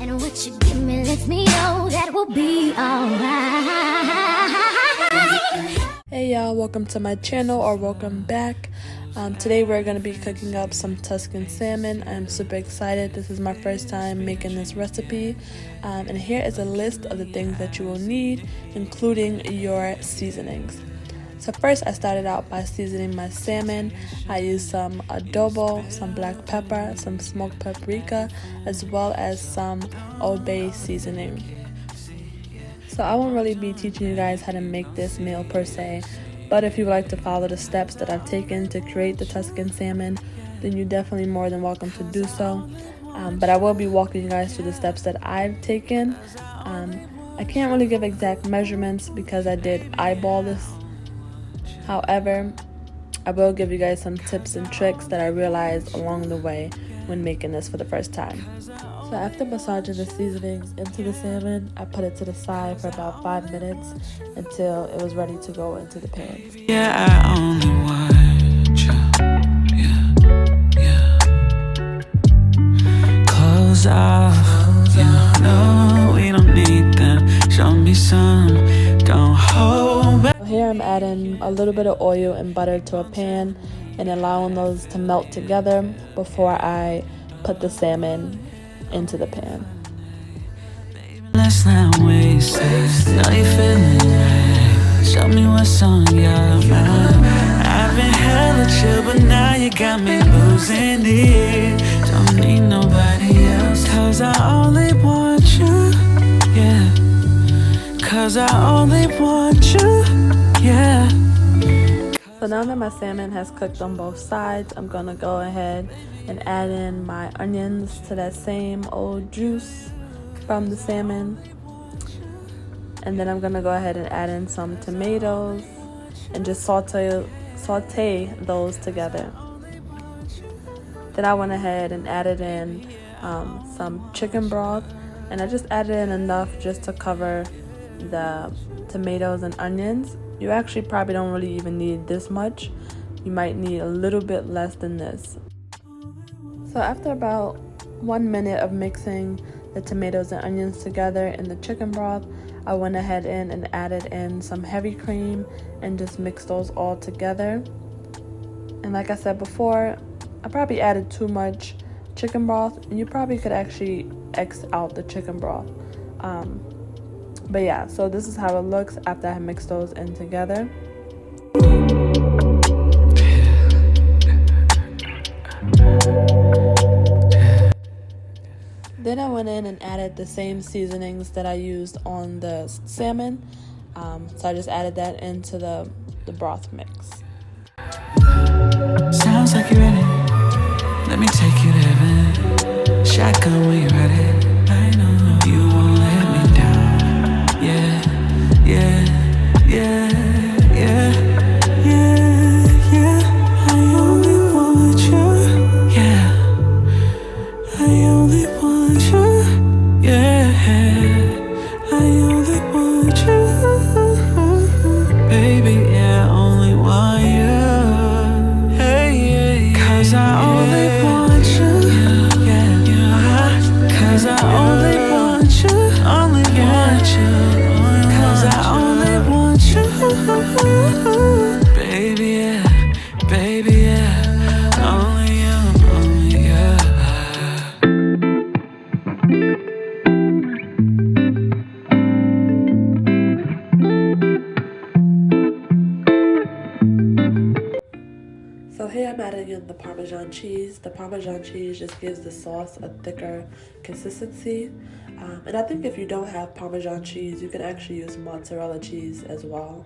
And what you give me lets me know that we'll be alright. Hey y'all, welcome to my channel or welcome back. Today we're going to be cooking up some Tuscan salmon. I'm super excited. This is my first time making this recipe. And here is a list of the things that you will need, including your seasonings. So first I started out by seasoning my salmon. I used some adobo, some black pepper, some smoked paprika, as well as some Old Bay seasoning. So I won't really be teaching you guys how to make this meal per se, but if you would like to follow the steps that I've taken to create the Tuscan salmon, then you're definitely more than welcome to do so. But I will be walking you guys through the steps that I've taken. I can't really give exact measurements because I did eyeball this. However, I will give you guys some tips and tricks that I realized along the way when making this for the first time. So after massaging the seasonings into the salmon, I put it to the side for about 5 minutes until it was ready to go into the pan. Yeah, I only want you. Yeah. Close off. You know we don't need them. Show me some. Don't hold back. Here I'm adding a little bit of oil and butter to a pan and allowing those to melt together before I put the salmon into the pan. Let's not waste it. Know you feeling right. Show me what's on your mind. I've been hella chill, but now you got me losing it. Don't need nobody else, cause I only want you. Yeah. Cause I only want you. Yeah. So now that my salmon has cooked on both sides, I'm gonna go ahead and add in my onions to that same old juice from the salmon. And then I'm gonna go ahead and add in some tomatoes and just saute those together. Then I went ahead and added in some chicken broth, and I just added in enough just to cover the tomatoes and onions. You actually probably don't really even need this much. You might need a little bit less than this. So after about 1 minute of mixing the tomatoes and onions together in the chicken broth, I went ahead and added in some heavy cream and just mixed those all together. And like I said before, I probably added too much chicken broth, and you probably could actually X out the chicken broth. But yeah, so this is how it looks after I mixed those in together. Then I went in and added the same seasonings that I used on the salmon. So I just added that into the broth mix. Sounds like you're ready. Let me take you there, man. Shotgun when you're ready. I know you won't let me down. Yeah. I only want you. Yeah. I only want you. Yeah. I only want you. Baby, yeah, I only want you. Hey. Cause I only want you. Yeah. Cause I only want you. Only want you. Cause I only want you. Baby, yeah. Only you. So here I'm adding in the Parmesan cheese. The Parmesan cheese just gives the sauce a thicker consistency. And I think if you don't have Parmesan cheese, you can actually use mozzarella cheese as well.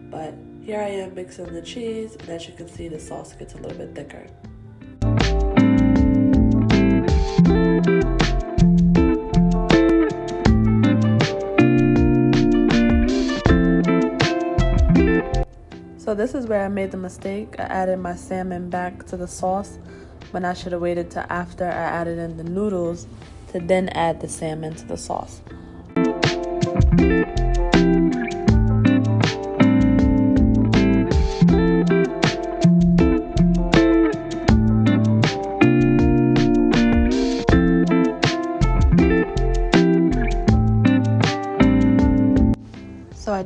But here I am mixing the cheese, and as you can see, the sauce gets a little bit thicker. So this is where I made the mistake. I added my salmon back to the sauce when I should have waited till after I added in the noodles to then add the salmon to the sauce.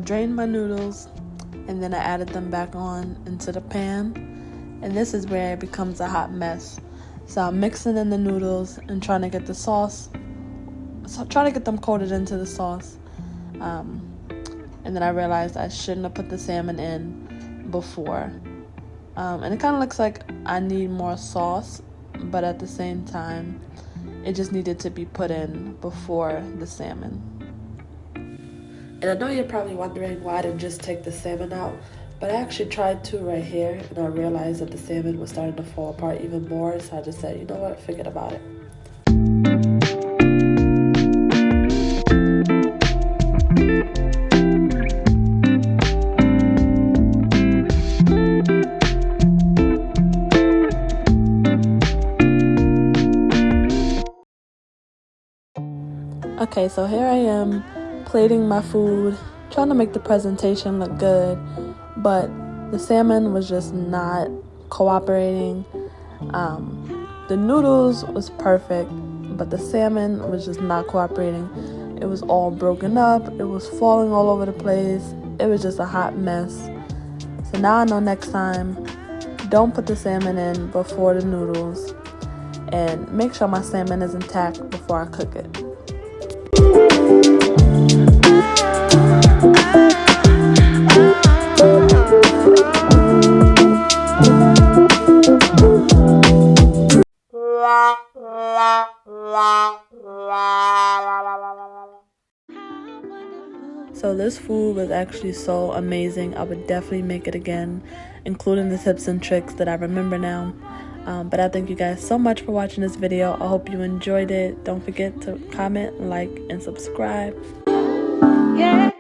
drained my noodles and then I added them back on into the pan, and this is where it becomes a hot mess. So I'm mixing in the noodles and trying to get the sauce, trying to get them coated into the sauce, and then I realized I shouldn't have put the salmon in before, and it kind of looks like I need more sauce, but at the same time it just needed to be put in before the salmon. And I know you're probably wondering why I didn't just take the salmon out, but I actually tried to right here, and I realized that the salmon was starting to fall apart even more, so I just said, you know what, forget about it. Okay, so here I am plating my food, trying to make the presentation look good, but the salmon was just not cooperating. The noodles was perfect, but the salmon was just not cooperating. It was all broken up, it was falling all over the place, it was just a hot mess. So now I know next time, don't put the salmon in before the noodles, and make sure my salmon is intact before I cook it. So this food was actually so amazing. I would definitely make it again, including the tips and tricks that I remember now. But I thank you guys so much for watching this video. I hope you enjoyed it. Don't forget to comment, like, and subscribe. Yeah.